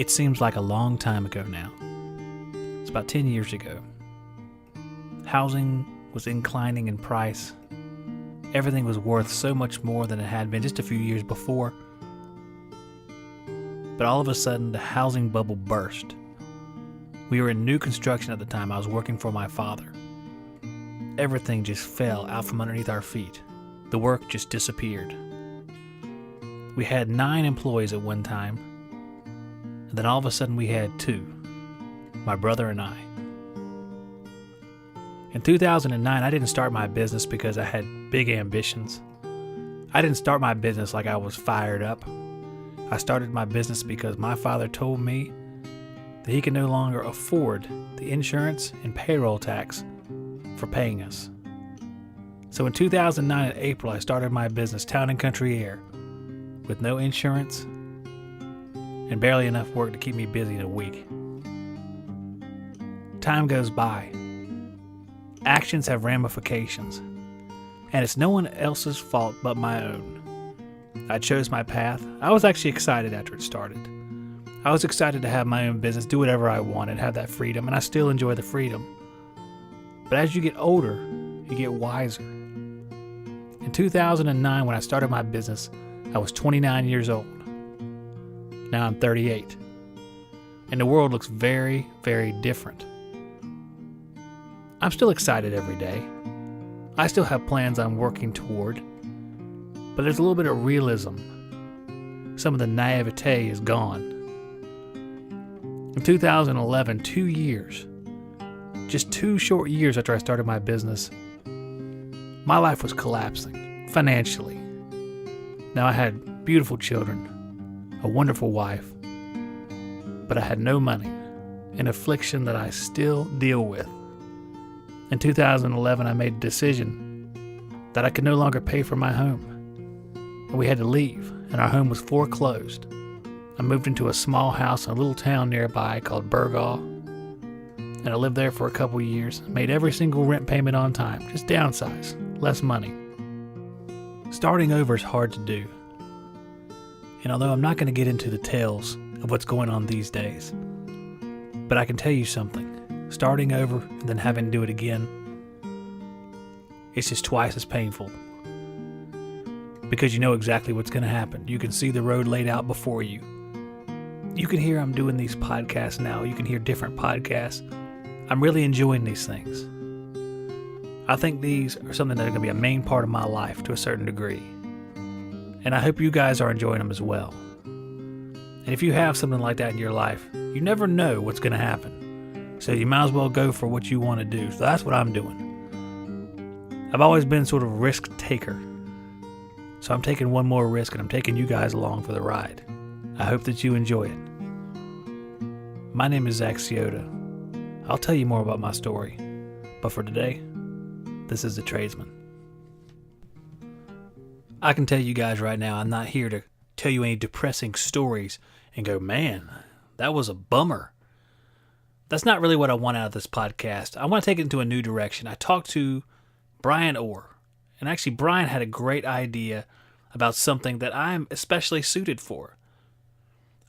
It seems like a long time ago now. It's about 10 years ago. Housing was inclining in price. Everything was worth so much more than it had been just a few years before. But all of a sudden, the housing bubble burst. We were in new construction at the time. I was working for my father. Everything just fell out from underneath our feet. The work just disappeared. We had 9 employees at one time, and then all of a sudden we had 2, my brother and I. In 2009, I didn't start my business because I had big ambitions. I didn't start my business like I was fired up. I started my business because my father told me that he could no longer afford the insurance and payroll tax for paying us. So in 2009 in April, I started my business, Town & Country Air, with no insurance and barely enough work to keep me busy in a week. Time goes by. Actions have ramifications, and it's no one else's fault but my own. I chose my path. I was actually excited after it started. I was excited to have my own business, do whatever I wanted, have that freedom, and I still enjoy the freedom. But as you get older, you get wiser. In 2009, when I started my business, I was 29 years old. Now I'm 38. And the world looks very, very different. I'm still excited every day. I still have plans I'm working toward. But there's a little bit of realism. Some of the naivete is gone. In 2011, 2 years, just 2 short years after I started my business, my life was collapsing financially. Now I had beautiful children, a wonderful wife, but I had no money, an affliction that I still deal with. In 2011, I made a decision that I could no longer pay for my home, and we had to leave, and our home was foreclosed. I moved into a small house in a little town nearby called Burgaw, and I lived there for a couple years, made every single rent payment on time, just downsize, less money. Starting over is hard to do, and although I'm not going to get into the tales of what's going on these days, but I can tell you something. Starting over and then having to do it again, it's just twice as painful. Because you know exactly what's going to happen. You can see the road laid out before you. You can hear I'm doing these podcasts now. You can hear different podcasts. I'm really enjoying these things. I think these are something that are going to be a main part of my life to a certain degree. And I hope you guys are enjoying them as well. And if you have something like that in your life, you never know what's going to happen. So you might as well go for what you want to do. So that's what I'm doing. I've always been sort of a risk taker. So I'm taking one more risk, and I'm taking you guys along for the ride. I hope that you enjoy it. My name is Zack. I'll tell you more about my story. But for today, this is The Tradesman. I can tell you guys right now, I'm not here to tell you any depressing stories and go, man, that was a bummer. That's not really what I want out of this podcast. I want to take it into a new direction. I talked to Brian Orr, and actually Brian had a great idea about something that I'm especially suited for.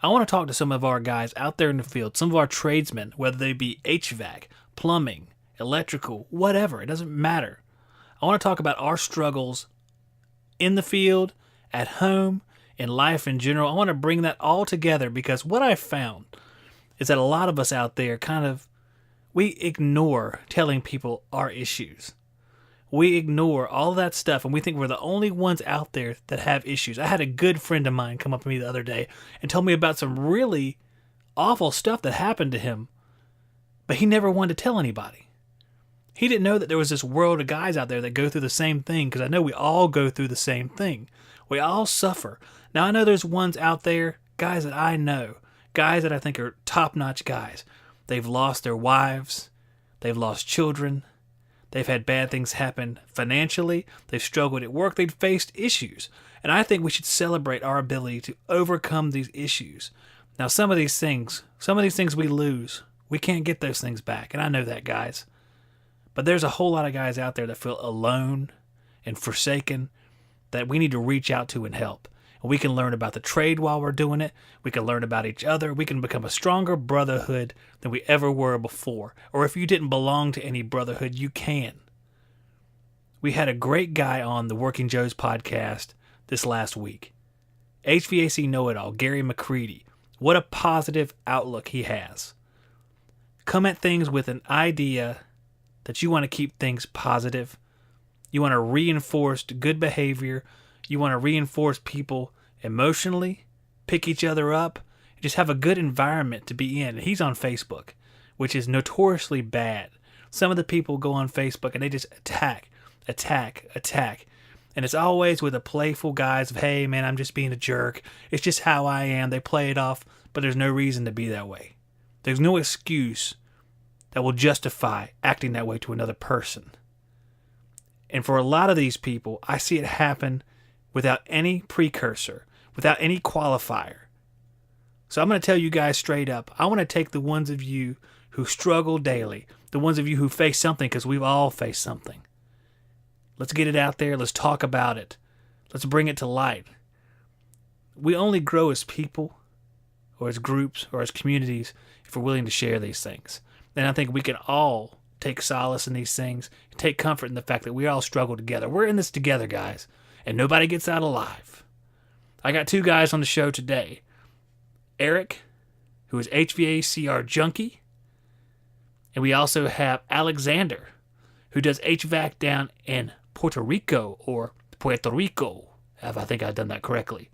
I want to talk to some of our guys out there in the field, some of our tradesmen, whether they be HVAC, plumbing, electrical, whatever, it doesn't matter. I want to talk about our struggles in the field, at home, in life in general. I want to bring that all together because what I found is that a lot of us out there we ignore telling people our issues. We ignore all that stuff, and we think we're the only ones out there that have issues. I had a good friend of mine come up to me the other day and tell me about some really awful stuff that happened to him, but he never wanted to tell anybody. He didn't know that there was this world of guys out there that go through the same thing, because I know we all go through the same thing. We all suffer. Now, I know there's ones out there, guys that I know, guys that I think are top-notch guys. They've lost their wives. They've lost children. They've had bad things happen financially. They've struggled at work. They've faced issues. And I think we should celebrate our ability to overcome these issues. Now, some of these things we lose. We can't get those things back. And I know that, guys. But there's a whole lot of guys out there that feel alone and forsaken that we need to reach out to and help. and we can learn about the trade while we're doing it. We can learn about each other. We can become a stronger brotherhood than we ever were before. Or if you didn't belong to any brotherhood, you can. We had a great guy on the Working Joe's podcast this last week. HVAC know-it-all, Gary McCready. What a positive outlook he has. Come at things with an idea that you want to keep things positive. You want to reinforce good behavior. You want to reinforce people emotionally, pick each other up, just have a good environment to be in. And he's on Facebook, which is notoriously bad. Some of the people go on Facebook and they just attack. And it's always with a playful guise of, hey, man, I'm just being a jerk. It's just how I am. They play it off, but there's no reason to be that way. There's no excuse that will justify acting that way to another person. And for a lot of these people, I see it happen without any precursor, without any qualifier. So I'm going to tell you guys straight up, I want to take the ones of you who struggle daily, the ones of you who face something, because we've all faced something. Let's get it out there. Let's talk about it. Let's bring it to light. We only grow as people, or as groups, or as communities, if we're willing to share these things. And I think we can all take solace in these things, take comfort in the fact that we all struggle together. We're in this together, guys, and nobody gets out alive. I got two guys on the show today. Eric, who is HVACR Junky, and we also have Alexander, who does HVAC down in Puerto Rico, if I think I've done that correctly.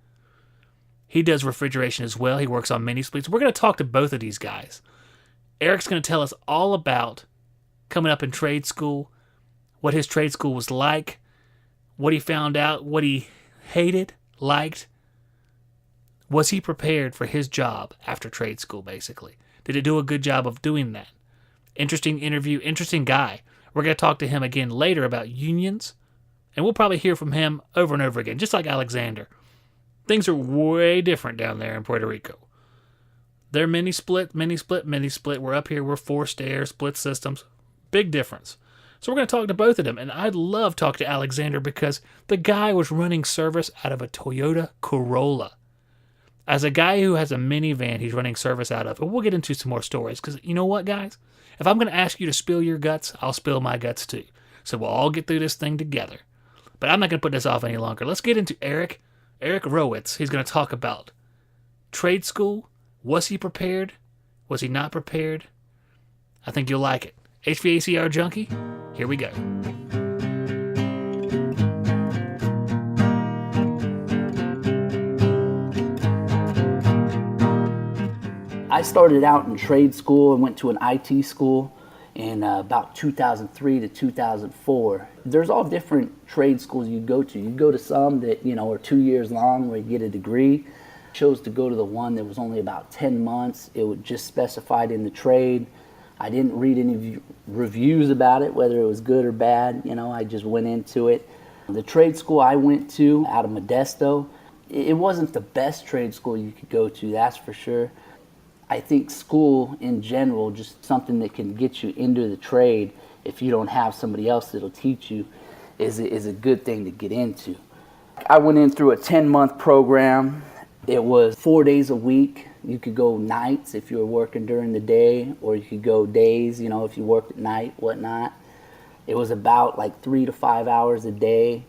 He does refrigeration as well. He works on mini splits. We're going to talk to both of these guys. Eric's going to tell us all about coming up in trade school, what his trade school was like, what he found out, what he hated, liked. Was he prepared for his job after trade school, basically? Did it do a good job of doing that? Interesting interview, interesting guy. We're going to talk to him again later about unions, and we'll probably hear from him over and over again, just like Alexander. Things are way different down there in Puerto Rico. They're mini split. We're up here, we're forced air, split systems. Big difference. So we're going to talk to both of them, and I'd love to talk to Alexander because the guy was running service out of a Toyota Corolla. As a guy who has a minivan he's running service out of, and we'll get into some more stories, because you know what, guys? If I'm going to ask you to spill your guts, I'll spill my guts too. So we'll all get through this thing together. But I'm not going to put this off any longer. Let's get into Eric Rohowits. He's going to talk about trade school. Was he prepared? Was he not prepared? I think you'll like it. HVACR Junky, here we go. I started out in trade school and went to an IT school in about 2003 to 2004. There's all different trade schools you go to. You go to some that, are 2 years long where you get a degree. I chose to go to the one that was only about 10 months. It was just specified in the trade. I didn't read any reviews about it, whether it was good or bad. I just went into it. The trade school I went to out of Modesto, it wasn't the best trade school you could go to, that's for sure. I think school in general, just something that can get you into the trade if you don't have somebody else that'll teach you, is a good thing to get into. I went in through a 10-month program. It was 4 days a week. You could go nights if you were working during the day, or you could go days, if you worked at night, whatnot. It was about like 3 to 5 hours a day.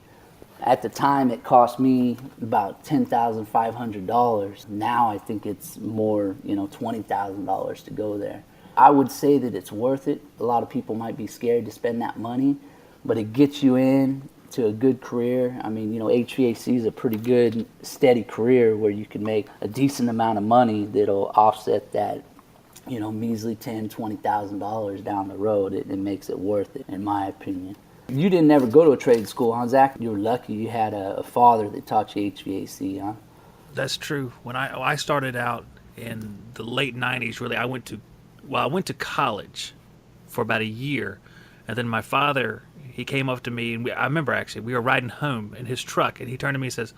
At the time, it cost me about $10,500. Now I think it's more, $20,000 to go there. I would say that it's worth it. A lot of people might be scared to spend that money, but it gets you in to a good career. I mean, HVAC is a pretty good, steady career where you can make a decent amount of money that'll offset that, measly $10,000, $20,000 down the road. It makes it worth it, in my opinion. You didn't ever go to a trade school, huh, Zack? You were lucky you had a father that taught you HVAC, huh? That's true. When I started out in the late 90s, really, I went to college for about a year. And then my father, he came up to me, and I remember actually, we were riding home in his truck, and he turned to me and says,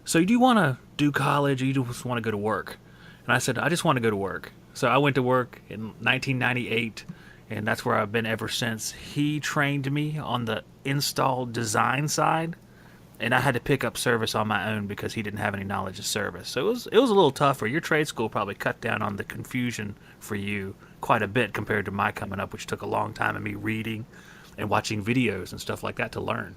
"So do you want to do college, or you just want to go to work?" And I said, "I just want to go to work." So I went to work in 1998. And that's where I've been ever since. He trained me on the install design side, and I had to pick up service on my own because he didn't have any knowledge of service. So it was a little tougher. Your trade school probably cut down on the confusion for you quite a bit compared to my coming up, which took a long time and me reading and watching videos and stuff like that to learn.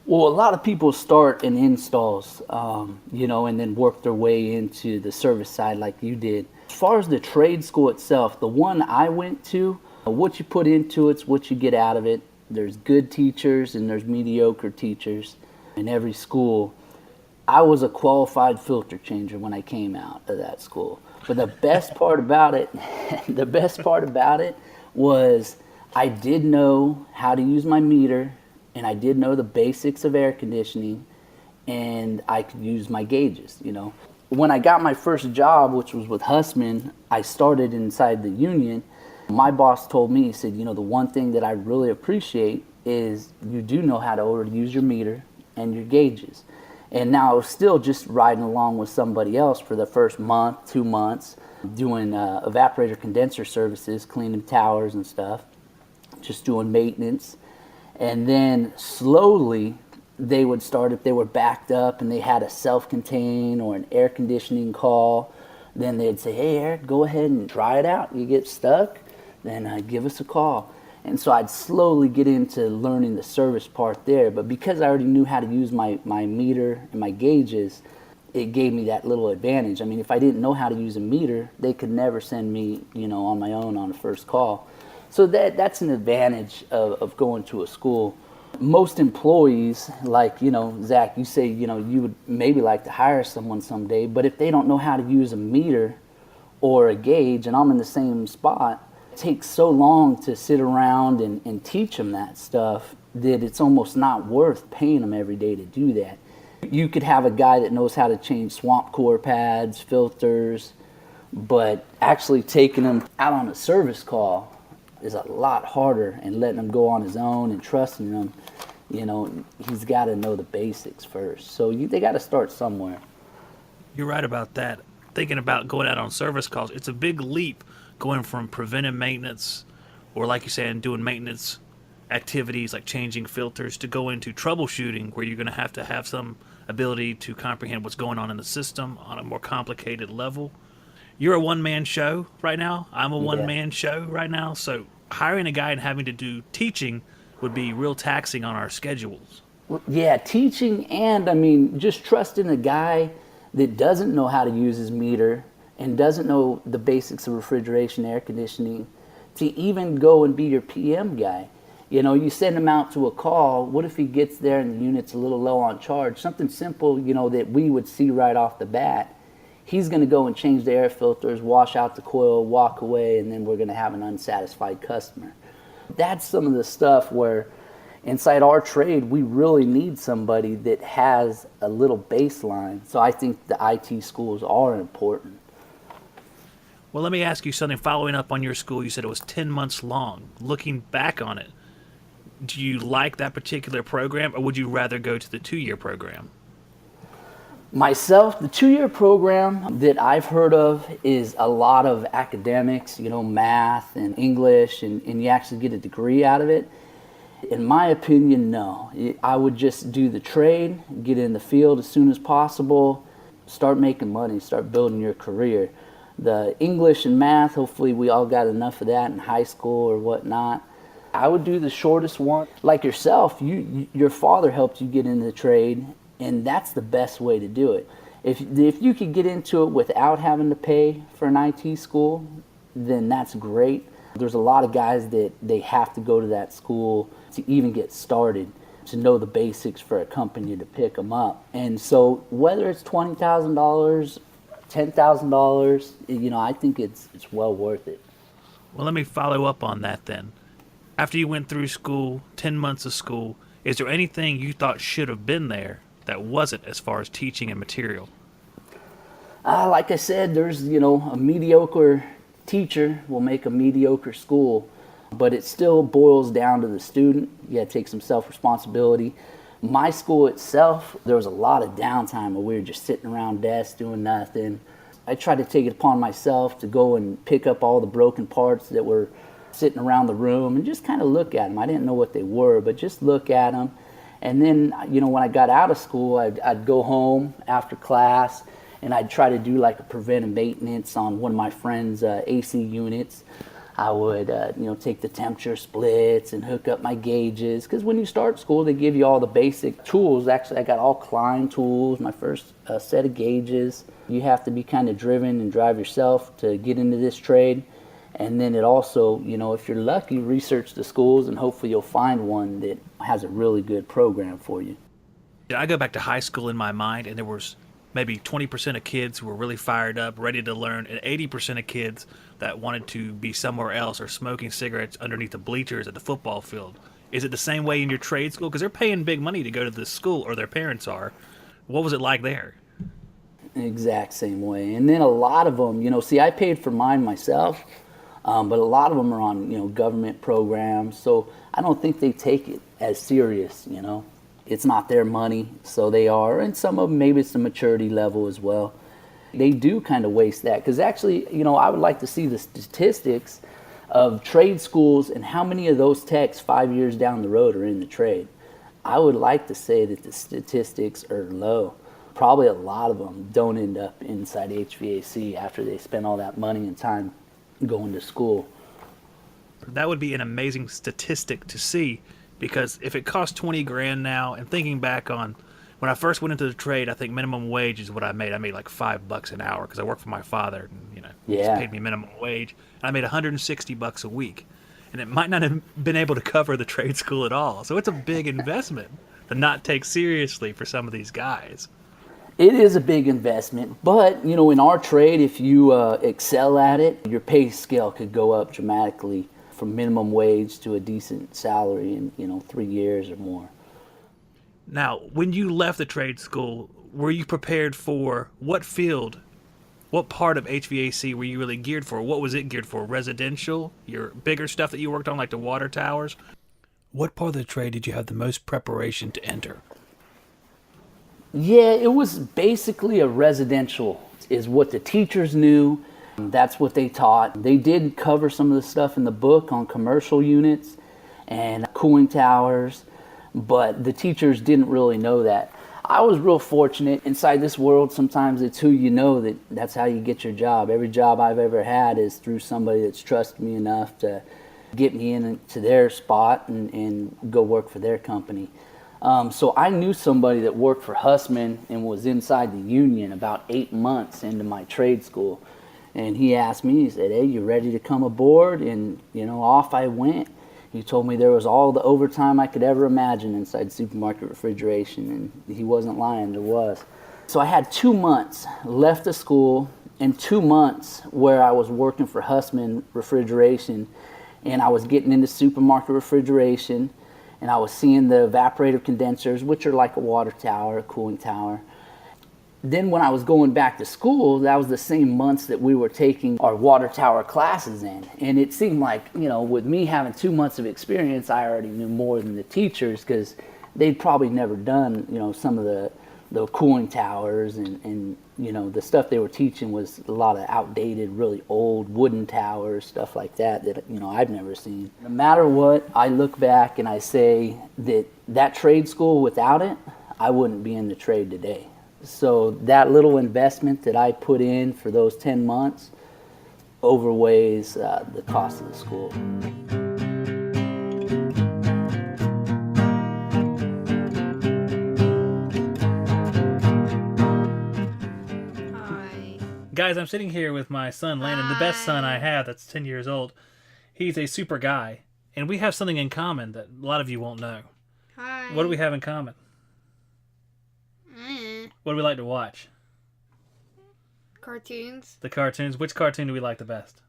Well, a lot of people start in installs, and then work their way into the service side like you did. As far as the trade school itself, the one I went to, what you put into it's what you get out of it. There's good teachers and there's mediocre teachers in every school. I was a qualified filter changer when I came out of that school. But the best part about it, was I did know how to use my meter, and I did know the basics of air conditioning, and I could use my gauges, When I got my first job, which was with Hussman, I started inside the union. My boss told me, he said, the one thing that I really appreciate is you do know how to use your meter and your gauges. And now I was still just riding along with somebody else for the first month, 2 months, doing evaporator condenser services, cleaning towers and stuff, just doing maintenance. And then slowly they would start, if they were backed up and they had a self-contain or an air conditioning call, then they'd say, hey, Eric, go ahead and try it out. You get stuck, then give us a call. And so I'd slowly get into learning the service part there. But because I already knew how to use my meter and my gauges, it gave me that little advantage. I mean, if I didn't know how to use a meter, they could never send me, on my own on the first call. So that's an advantage of going to a school. Most employees, like, Zach, you say, you would maybe like to hire someone someday, but if they don't know how to use a meter or a gauge, and I'm in the same spot, it takes so long to sit around and teach them that stuff that it's almost not worth paying them every day to do that. You could have a guy that knows how to change swamp core pads, filters, but actually taking them out on a service call is a lot harder, and letting him go on his own and trusting him, he's got to know the basics first. So they got to start somewhere. You're right about that. Thinking about going out on service calls, it's a big leap going from preventive maintenance, or like you said, doing maintenance activities like changing filters, to go into troubleshooting, where you're going to have some ability to comprehend what's going on in the system on a more complicated level. You're a one-man show right now. I'm a one-man show right now. So hiring a guy and having to do teaching would be real taxing on our schedules. Yeah, teaching, and just trusting a guy that doesn't know how to use his meter and doesn't know the basics of refrigeration, air conditioning, to even go and be your PM guy. You send him out to a call. What if he gets there and the unit's a little low on charge? Something simple, that we would see right off the bat. He's going to go and change the air filters, wash out the coil, walk away, and then we're going to have an unsatisfied customer. That's some of the stuff where inside our trade, we really need somebody that has a little baseline. So I think the IT schools are important. Well, let me ask you something. Following up on your school, you said it was 10 months long. Looking back on it, do you like that particular program, or would you rather go to the 2-year program? Myself, the 2-year program that I've heard of is a lot of academics, math and English, and you actually get a degree out of it. In my opinion, no. I would just do the trade, get in the field as soon as possible, start making money, start building your career. The English and math, hopefully we all got enough of that in high school or whatnot. I would do the shortest one. Like yourself, your father helped you get into the trade, and that's the best way to do it. If you could get into it without having to pay for an IT school, then that's great. There's a lot of guys that they have to go to that school to even get started, to know the basics for a company to pick them up. And so whether it's $20,000, $10,000, I think it's well worth it. Well, let me follow up on that then. After you went through school, 10 months of school, is there anything you thought should have been there that wasn't, as far as teaching and material? Like I said, there's, a mediocre teacher will make a mediocre school, but it still boils down to the student. You got to take some self-responsibility. My school itself, there was a lot of downtime where we were just sitting around desks doing nothing. I tried to take it upon myself to go and pick up all the broken parts that were sitting around the room and just kind of look at them. I didn't know what they were, but just look at them And then, when I got out of school, I'd go home after class, and I'd try to do like a preventive maintenance on one of my friend's AC units. I would, take the temperature splits and hook up my gauges. Because when you start school, they give you all the basic tools. Actually, I got all Klein tools, my first set of gauges. You have to be kind of driven and drive yourself to get into this trade. And then it also, if you're lucky, research the schools, and hopefully you'll find one that has a really good program for you. I go back to high school in my mind, and there was maybe 20% of kids who were really fired up, ready to learn, and 80% of kids that wanted to be somewhere else or smoking cigarettes underneath the bleachers at the football field. Is it the same way in your trade school? Because they're paying big money to go to this school, or their parents are. What was it like there? Exact same way. And then a lot of them, I paid for mine myself, but a lot of them are on, government programs. So I don't think they take it as serious, It's not their money, so they are. And some of them, maybe it's the maturity level as well. They do kind of waste that. Because actually, I would like to see the statistics of trade schools and how many of those techs 5 years down the road are in the trade. I would like to say that the statistics are low. Probably a lot of them don't end up inside HVAC after they spend all that money and time going to school. That would be an amazing statistic to see, because if it costs 20 grand now, and thinking back on when I first went into the trade, I think minimum wage is what I made. I made like $5 an hour because I worked for my father, and he just paid me minimum wage. And I made $160 a week, and it might not have been able to cover the trade school at all. So it's a big investment to not take seriously for some of these guys. It is a big investment, but in our trade, if you excel at it, your pay scale could go up dramatically from minimum wage to a decent salary in 3 years or more. Now, when you left the trade school, were you prepared for what field, what part of HVAC were you really geared for? What was it geared for? Residential? Your bigger stuff that you worked on, like the water towers? What part of the trade did you have the most preparation to enter? Yeah, it was basically a residential, is what the teachers knew. That's what they taught. They did cover some of the stuff in the book on commercial units and cooling towers, but the teachers didn't really know that. I was real fortunate. Inside this world, sometimes it's who you know that's how you get your job. Every job I've ever had is through somebody that's trusted me enough to get me into their spot and go work for their company. So I knew somebody that worked for Hussman and was inside the union about 8 months into my trade school. And he asked me, he said, "Hey, you ready to come aboard?" And, off I went. He told me there was all the overtime I could ever imagine inside supermarket refrigeration, and he wasn't lying, there was. So I had 2 months left of school and 2 months where I was working for Hussman Refrigeration, and I was getting into supermarket refrigeration, and I was seeing the evaporative condensers, which are like a water tower, a cooling tower. Then when I was going back to school, that was the same months that we were taking our water tower classes in. And it seemed like, with me having 2 months of experience, I already knew more than the teachers, because they'd probably never done, some of the cooling towers and the stuff they were teaching was a lot of outdated, really old wooden towers, stuff like that I've never seen. No matter what, I look back and I say that trade school, without it, I wouldn't be in the trade today. So that little investment that I put in for those 10 months overweighs the cost of the school. Hi. Guys, I'm sitting here with my son, Landon, the best son I have that's 10 years old. He's a super guy, and we have something in common that a lot of you won't know. Hi. What do we have in common? What do we like to watch? Cartoons. The cartoons. Which cartoon do we like the best?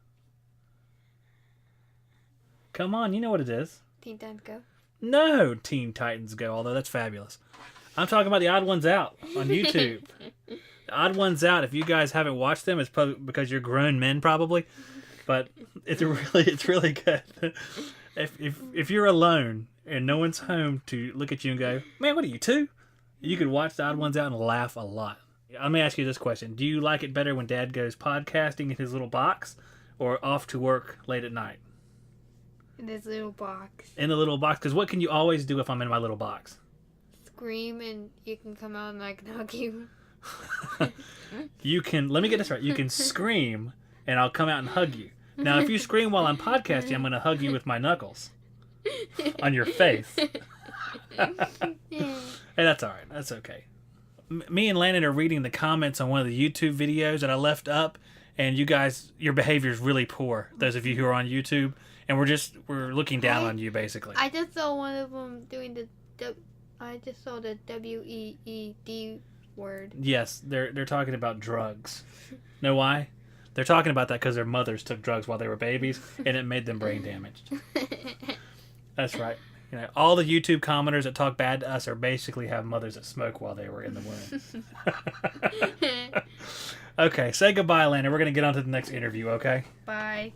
Come on, you know what it is. Teen Titans Go. No, Teen Titans Go, although that's fabulous. I'm talking about the Odd Ones Out on YouTube. The Odd Ones Out, if you guys haven't watched them, it's probably because you're grown men probably, but it's really good. If you're alone and no one's home to look at you and go, "Man, what are you, 2?" You could watch the Odd Ones Out and laugh a lot. Let me ask you this question. Do you like it better when Dad goes podcasting in his little box or off to work late at night? In this little box. In the little box? Because what can you always do if I'm in my little box? scream and you can come out and I can hug you. You can, let me get this right. You can scream and I'll come out and hug you. Now, if you scream while I'm podcasting, I'm going to hug you with my knuckles on your face. Hey, that's all right. That's okay. Me and Landon are reading the comments on one of the YouTube videos that I left up, and you guys, your behavior is really poor, those of you who are on YouTube, and we're looking down on you, basically. I just saw one of them doing I just saw the WEED word. Yes, they're talking about drugs. Know why? They're talking about that because their mothers took drugs while they were babies, and it made them brain damaged. That's right. You know, all the YouTube commenters that talk bad to us are basically have mothers that smoke while they were in the womb. Okay, say goodbye, Landon. We're going to get on to the next interview, okay? Bye.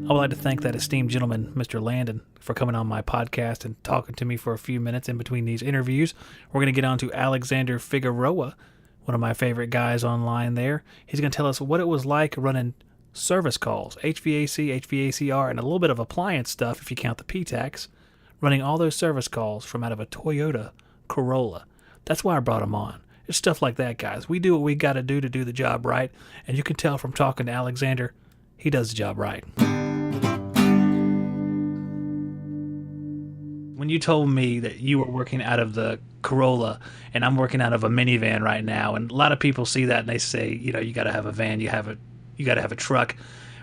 I would like to thank that esteemed gentleman, Mr. Landon, for coming on my podcast and talking to me for a few minutes in between these interviews. We're going to get on to Alexander Figueroa, one of my favorite guys online there. He's going to tell us what it was like running service calls, HVAC, HVACR, and a little bit of appliance stuff if you count the P-Tax, running all those service calls from out of a Toyota Corolla. That's why I brought him on. It's stuff like that, guys. We do what we got to do the job right, and you can tell from talking to Alexander, he does the job right. When you told me that you were working out of the Corolla and I'm working out of a minivan right now, and a lot of people see that and they say, you know, you got to have a van, you got to have a truck.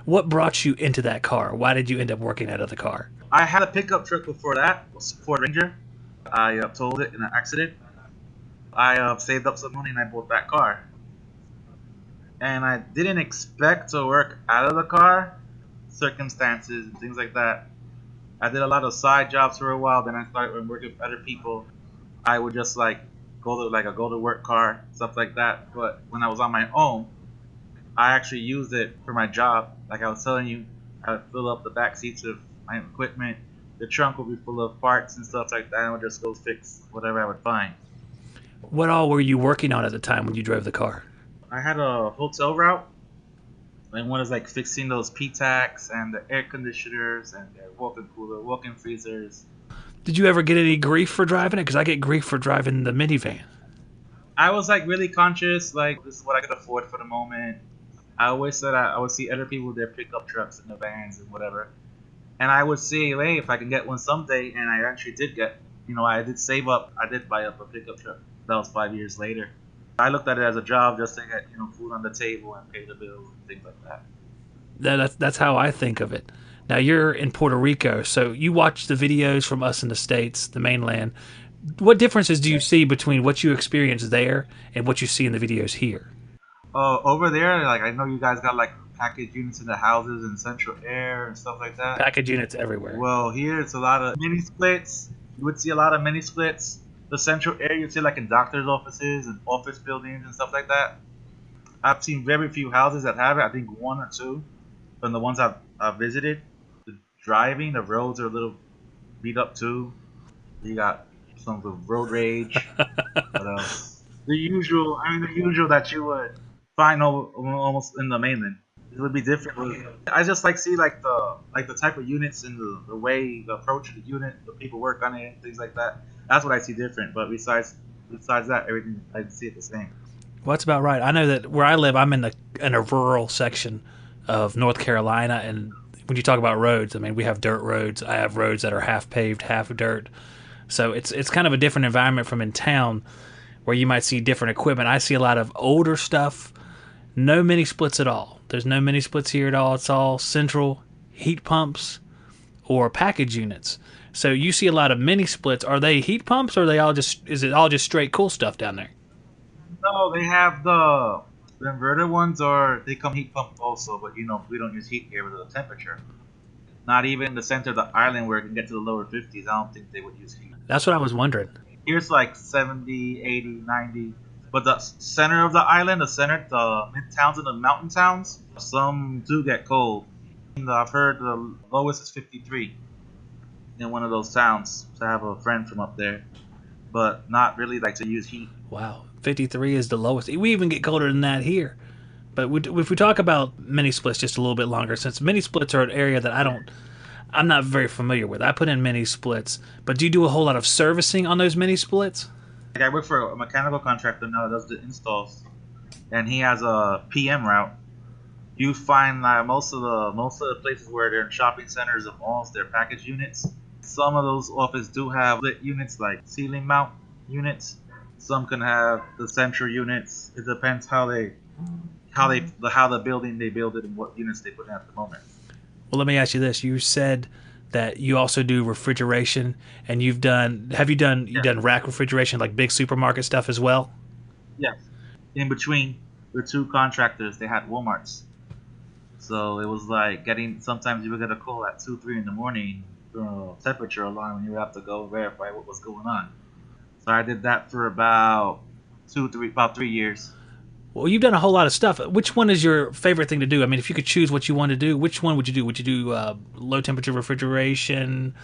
What brought you into that car? Why did you end up working out of the car? I had a pickup truck before that, a Ford Ranger. I totaled it in an accident. I saved up some money and I bought that car. And I didn't expect to work out of the car, circumstances and things like that. I did a lot of side jobs for a while. Then I started working with other people. I would just go to a go to work car, stuff like that. But when I was on my own, I actually used it for my job. Like I was telling you, I would fill up the back seats of my equipment. The trunk would be full of parts and stuff like that. And I would just go fix whatever I would find. What all were you working on at the time when you drove the car? I had a hotel route. And one is like fixing those P-Tax and the air conditioners and the walk-in cooler, walk-in freezers. Did you ever get any grief for driving it? Because I get grief for driving the minivan. I was like really conscious, like this is what I could afford for the moment. I always said I would see other people with their pickup trucks and the vans and whatever. And I would see, hey, if I can get one someday, and I actually did get, I did save up, I did buy up a pickup truck. That was 5 years later. I looked at it as a job just to get, food on the table and pay the bills and things like that. That's how I think of it. Now, you're in Puerto Rico, so you watch the videos from us in the States, the mainland. What differences do you see between what you experience there and what you see in the videos here? Over there, like I know you guys got like package units in the houses and central air and stuff like that. Package units everywhere. Well, here it's a lot of mini splits. You would see a lot of mini splits. The central air you'd see like in doctors' offices and office buildings and stuff like that. I've seen very few houses that have it. I think one or two from the ones I've visited. The driving, the roads are a little beat up too. You got some of the road rage. What else? The usual that you would find almost in the mainland. It would be different. I just see the type of units and the way the approach of the unit, the people work on it, things like that. That's what I see different. But besides that, everything I see it the same. Well, that's about right. I know that where I live, I'm in a rural section of North Carolina, and when you talk about roads, I mean we have dirt roads. I have roads that are half paved, half dirt. So it's kind of a different environment from in town, where you might see different equipment. I see a lot of older stuff. No mini splits at all. There's no mini splits here at all. It's all central heat pumps or package units. So you see a lot of mini splits. Are they heat pumps, or is it all just straight cool stuff down there? No, they have the inverter ones, or they come heat pump also. But we don't use heat here with the temperature. Not even in the center of the island where it can get to the lower 50s. I don't think they would use heat. That's what I was wondering. Here's like 70, 80, 90. But the center of the island, the mid-towns and the mountain towns, some do get cold. I've heard the lowest is 53 in one of those towns. So I have a friend from up there. But not really to use heat. Wow. 53 is the lowest. We even get colder than that here. But if we talk about mini splits just a little bit longer, since mini splits are an area that I'm not very familiar with. I put in mini splits, but do you do a whole lot of servicing on those mini splits? Like I work for a mechanical contractor now that does the installs, and he has a PM route. You find that most of the places where they're in shopping centers and malls, they're package units. Some of those offices do have lit units like ceiling mount units. Some can have the central units. It depends how the building they build it and what units they put in at the moment. Well, let me ask you this. You said that you also do refrigeration, and you've done rack refrigeration, like big supermarket stuff as well? Yes. In between the two contractors, they had Walmarts. So it was like sometimes you would get a call at 2, 3 in the morning for a temperature alarm, and you would have to go verify what was going on. So I did that for about 3 years. Well, you've done a whole lot of stuff. Which one is your favorite thing to do? I mean, if you could choose what you want to do, which one would you do? Would you do low temperature refrigeration?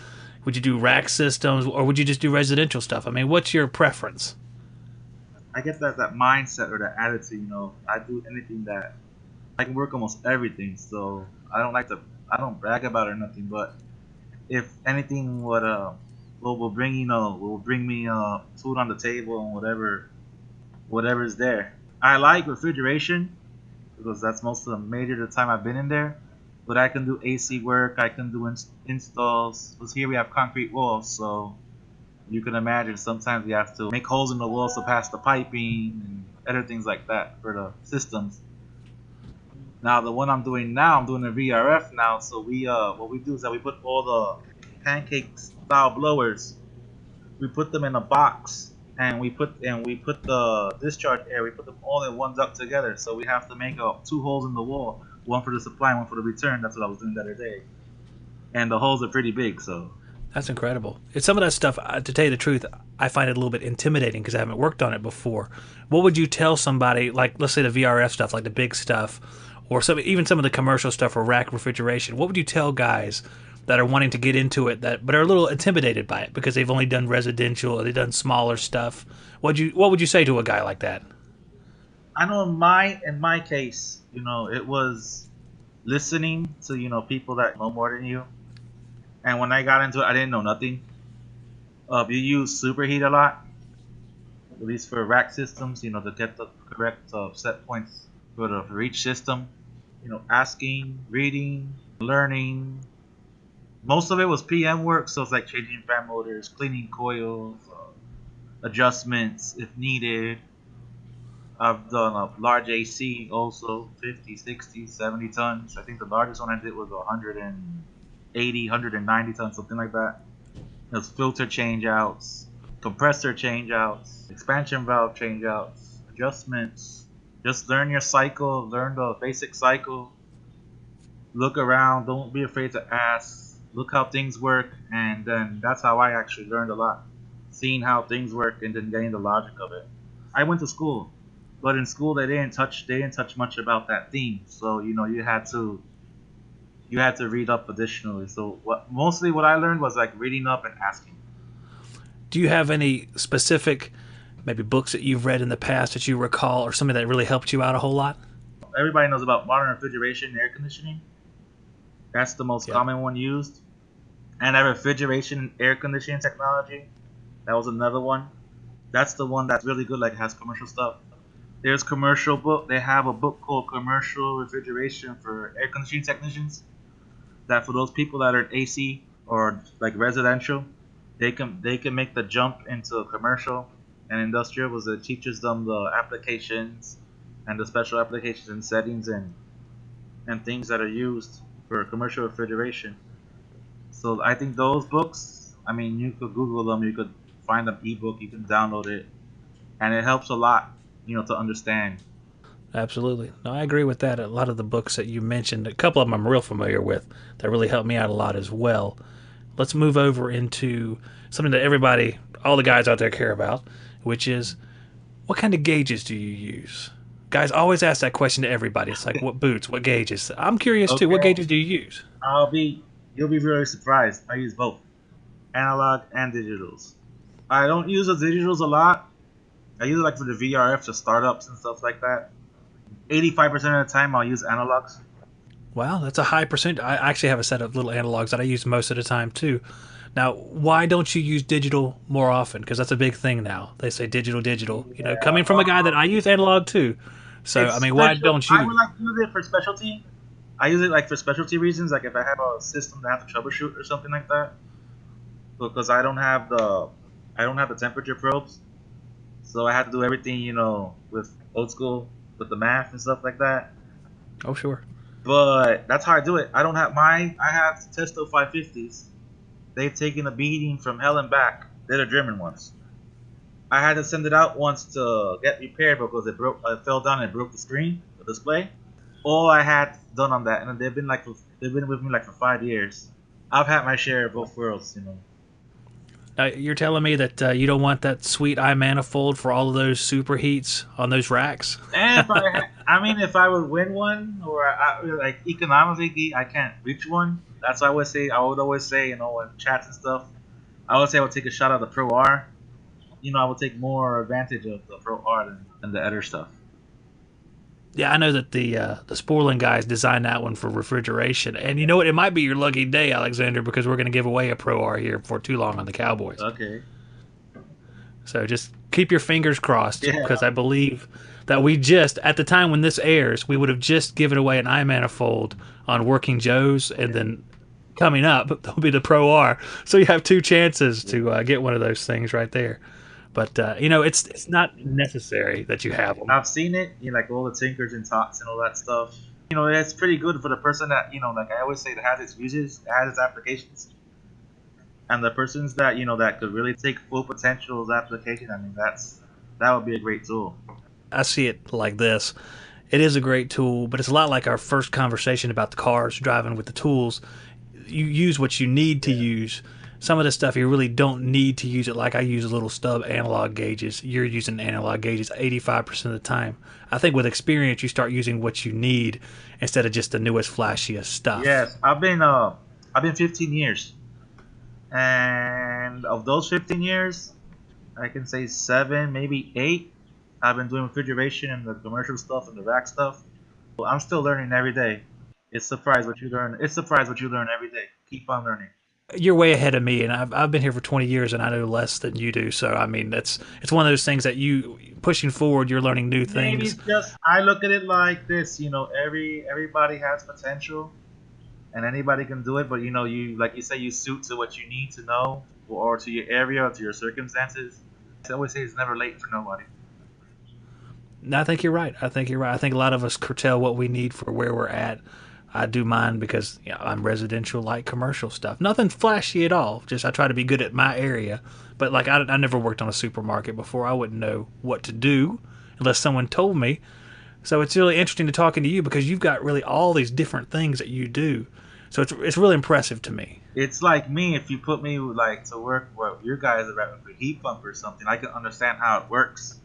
Would you do rack systems, or would you just do residential stuff? I mean, what's your preference? I get that mindset or that attitude. I do anything that I can work almost everything. So I don't brag about it or nothing. But if anything will bring me food on the table and whatever is there. I like refrigeration because that's most of the major of the time I've been in there. But I can do AC work. I can do installs. Because here we have concrete walls, so you can imagine sometimes we have to make holes in the walls to pass the piping and other things like that for the systems. Now the one I'm doing now, I'm doing a VRF now. So what we do is that we put all the pancake style blowers. We put them in a box, and we put the discharge air. We put them all in one duct together. So we have to make 2 holes in the wall, one for the supply, and one for the return. That's what I was doing the other day, and the holes are pretty big. So That's incredible. It's some of that stuff, to tell you the truth, I find it a little bit intimidating because I haven't worked on it before. What would you tell somebody, like, let's say the VRF stuff, like the big stuff, or even some of the commercial stuff for rack refrigeration? What would you tell guys that are wanting to get into it but are a little intimidated by it because they've only done residential or they've done smaller stuff? What would you say to a guy like that? I know in my case, it was listening to people that know more than you. And when I got into it, I didn't know nothing. You use superheat a lot, at least for rack systems, to get the correct set points for each system. Asking, reading, learning. Most of it was PM work, so it's like changing fan motors, cleaning coils, adjustments if needed. I've done a large AC also, 50, 60, 70 tons. I think the largest one I did was 180, 190 tons, something like that. There's filter changeouts, compressor changeouts, expansion valve changeouts, adjustments. Just learn your cycle, learn the basic cycle. Look around, don't be afraid to ask. Look how things work, and then that's how I actually learned a lot. Seeing how things work and then getting the logic of it. I went to school, but in school they didn't touch much about that theme. So you had to read up additionally. So mostly what I learned was like reading up and asking. Do you have any specific maybe books that you've read in the past that you recall, or something that really helped you out a whole lot? Everybody knows about modern refrigeration and air conditioning. That's the most common one used. And that refrigeration and air conditioning technology, that was another one. That's the one that's really good, like it has commercial stuff. There's commercial book. They have a book called Commercial Refrigeration for Air Conditioning Technicians. That for those people that are in AC or like residential, they can make the jump into commercial and industrial, because it teaches them the applications and the special applications and settings and things that are used for commercial refrigeration. So I think those books, you could Google them, you could find an ebook, you can download it, and it helps a lot, to understand. Absolutely. No, I agree with that. A lot of the books that you mentioned, a couple of them I'm real familiar with, that really helped me out a lot as well. Let's move over into something that all the guys out there care about, which is, what kind of gauges do you use? Guys always ask that question to everybody. It's like, what boots, what gauges? I'm curious too. What gauges do you use? You'll be really surprised. I use both analog and digitals. I don't use the digitals a lot I use it like for the VRF, the startups and stuff like that. 85% of the time, I'll use analogs. Wow, that's a high percent. I actually have a set of little analogs that I use most of the time too. Now, why don't you use digital more often? Because that's a big thing now. They say digital, digital. You know, coming from a guy that I use analog too. So, It's I mean, why special. don't I you? would like to use it for specialty. I use it like for specialty reasons, like if I have a system that I have to troubleshoot or something like that. Because I don't have the temperature probes, so I have to do everything, with old school with the math and stuff like that. Oh, sure. But that's how I do it. I don't have I have Testo 550s. They've taken a beating from hell and back. They're the German ones. I had to send it out once to get repaired because it fell down and it broke the screen, the display. All I had done on that, and they've been with me like for 5 years. I've had my share of both worlds. Now, you're telling me that you don't want that sweet iManifold for all of those superheats on those racks? And if I would win one, or like economically, I can't reach one. That's why I would always say, in chats and stuff, I would say I would take a shot at the Pro R. I would take more advantage of the Pro R than the other stuff. Yeah, I know that the Sporling guys designed that one for refrigeration. And you know what? It might be your lucky day, Alexander, because we're going to give away a Pro R here before too long on the Cowboys. Okay. So just keep your fingers crossed, Yeah. because I believe that we just, at the time when this airs, we would have just given away an iManifold on Working Joe's, and then coming up, there'll be the Pro R. So you have two chances to get one of those things right there. But, it's not necessary that you have them. I've seen it, like all the tinkers and tots and all that stuff. It's pretty good for the person that, like I always say, that has its uses, that has its applications. And the persons that, that could really take full potential of the application, I mean, that would be a great tool. I see it like this. It is a great tool, but it's a lot like our first conversation about the cars, driving with the tools. You use what you need to use. Some of the stuff you really don't need to use it. Like I use little stub analog gauges. You're using analog gauges 85% of the time. I think with experience, you start using what you need instead of just the newest, flashiest stuff. Yes, I've been 15 years, and of those 15 years, I can say 7, maybe 8. I've been doing refrigeration and the commercial stuff and the rack stuff. I'm still learning every day. It's surprised what you learn. It's surprised what you learn every day. Keep on learning. You're way ahead of me, and I've been here for 20 years, and I know less than you do. So I mean, it's one of those things that you pushing forward, you're learning new Maybe things. it's just I look at it like this. Everybody has potential, and anybody can do it. But you like you say, you suit to what you need to know, or to your area, or to your circumstances. I always say it's never late for nobody. No, I think you're right. I think a lot of us curtail what we need for where we're at. I do mine because I'm residential, like commercial stuff. Nothing flashy at all. Just I try to be good at my area. But like I never worked on a supermarket before. I wouldn't know what to do unless someone told me. So it's really interesting to talking to you because you've got really all these different things that you do. So it's really impressive to me. It's like me, if you put me like to work where your guys are at with a heat pump or something, I can understand how it works,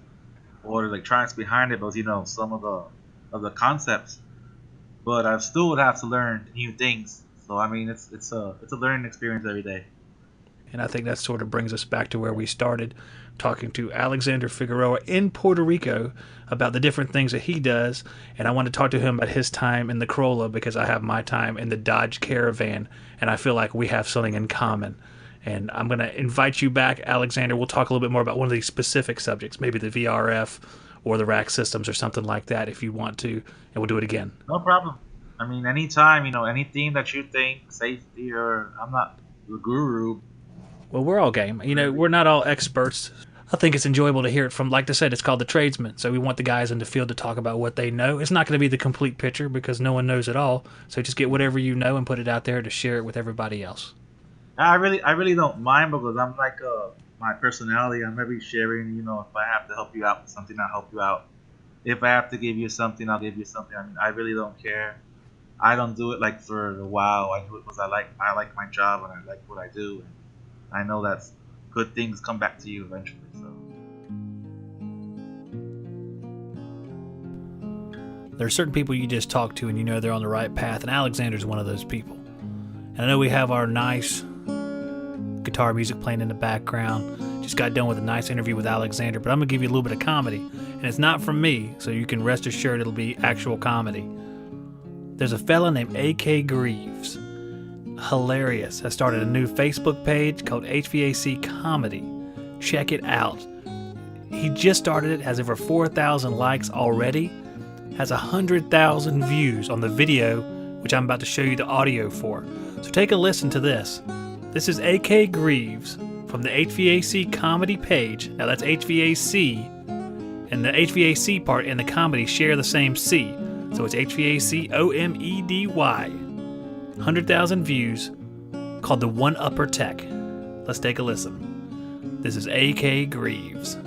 or the electronics behind it, but some of the concepts. But I still would have to learn new things. So I mean, it's a learning experience every day. And I think that sort of brings us back to where we started, talking to Alexander Figueroa in Puerto Rico about the different things that he does. And I want to talk to him about his time in the Corolla because I have my time in the Dodge Caravan, and I feel like we have something in common. And I'm going to invite you back, Alexander. We'll talk a little bit more about one of these specific subjects, maybe the VRF or the rack systems or something like that if you want to, and we'll do it again. No problem. I mean, anytime, anything that you think, safety, or I'm not the guru. Well, we're all game. We're not all experts. I think it's enjoyable to hear it from, like I said, it's called the tradesman. So we want the guys in the field to talk about what they know. It's not going to be the complete picture because no one knows it all. So just get whatever you know and put it out there to share it with everybody else. I really don't mind because I'm like my personality. I'm very sharing. If I have to help you out with something, I'll help you out. If I have to give you something, I'll give you something. I mean, I really don't care. I don't do it like for the wow. I do it because I like my job and I like what I do. And I know that good things come back to you eventually. So. There are certain people you just talk to and you know they're on the right path, and Alexander's one of those people. And I know we have our nice guitar music playing in the background. Just got done with a nice interview with Alexander, but I'm going to give you a little bit of comedy. And it's not from me, so you can rest assured it'll be actual comedy. There's a fella named A.K. Greaves. Hilarious. Has started a new Facebook page called HVAC Comedy. Check it out. He just started it, has over 4,000 likes already, has 100,000 views on the video, which I'm about to show you the audio for. So take a listen to this. This is A.K. Greaves from the HVAC Comedy page. Now that's HVAC, and the HVAC part and the comedy share the same C. So it's HVAC OMEDY. 100,000 views, called the One Upper Tech. Let's take a listen. This is A.K. Greaves.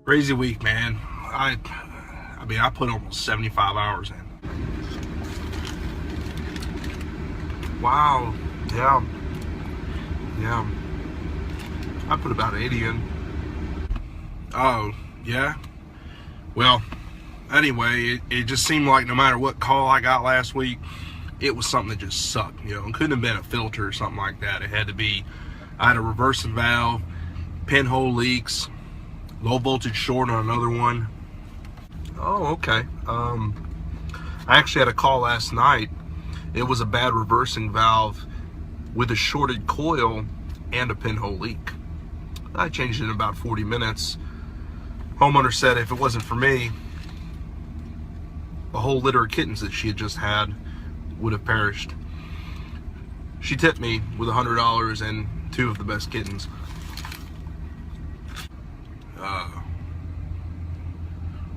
Crazy week, man. I put almost 75 hours in. Wow. Yeah. I put about 80 in. Oh, yeah? Well, anyway, it just seemed like no matter what call I got last week, it was something that just sucked. You know, it couldn't have been a filter or something like that. It had to be, I had a reversing valve, pinhole leaks, low voltage short on another one. Oh, okay. I actually had a call last night. It was a bad reversing valve with a shorted coil and a pinhole leak. I changed it in about 40 minutes. Homeowner said if it wasn't for me, a whole litter of kittens that she had just had would have perished. She tipped me with $100 and 2 of the best kittens.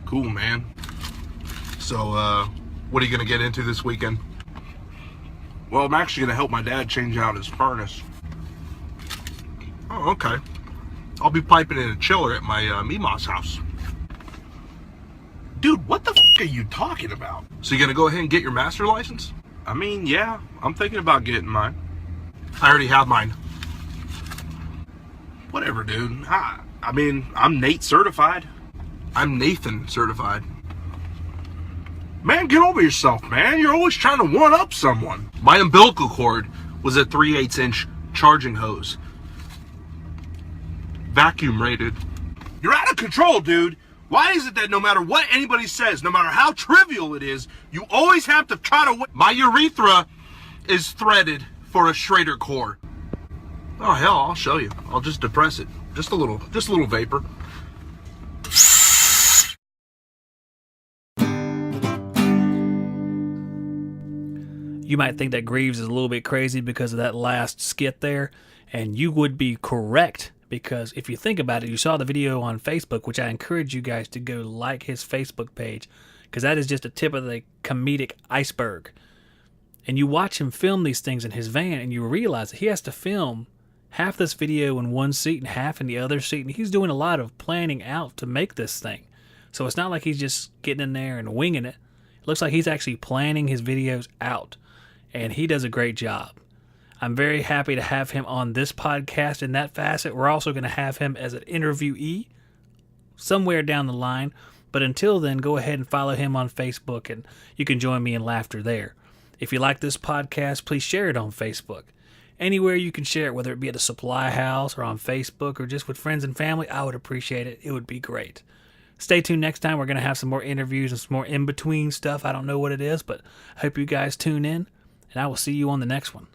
Cool, man. So, what are you gonna get into this weekend? Well, I'm actually gonna help my dad change out his furnace. Oh, okay. I'll be piping in a chiller at my Mima's house. Dude, what the f*** are you talking about? So you gonna go ahead and get your master license? I mean, yeah, I'm thinking about getting mine. I already have mine. Whatever, dude. I mean, I'm Nate certified. I'm Nathan certified. Man, get over yourself, man. You're always trying to one-up someone. My umbilical cord was a 3/8" charging hose. Vacuum rated. You're out of control, dude. Why is it that no matter what anybody says, no matter how trivial it is, you always have to try to... My urethra is threaded for a Schrader core. Oh, hell, I'll show you. I'll just depress it. Just a little vapor. You might think that Greaves is a little bit crazy because of that last skit there, and you would be correct, because if you think about it, you saw the video on Facebook, which I encourage you guys to go like his Facebook page, because that is just a tip of the comedic iceberg. And you watch him film these things in his van, and you realize that he has to film half this video in one seat and half in the other seat, and he's doing a lot of planning out to make this thing. So it's not like he's just getting in there and winging it. It looks like he's actually planning his videos out, and he does a great job. I'm very happy to have him on this podcast in that facet. We're also going to have him as an interviewee somewhere down the line. But until then, go ahead and follow him on Facebook, and you can join me in laughter there. If you like this podcast, please share it on Facebook. Anywhere you can share it, whether it be at a supply house or on Facebook or just with friends and family, I would appreciate it. It would be great. Stay tuned next time. We're going to have some more interviews and some more in-between stuff. I don't know what it is, but I hope you guys tune in, and I will see you on the next one.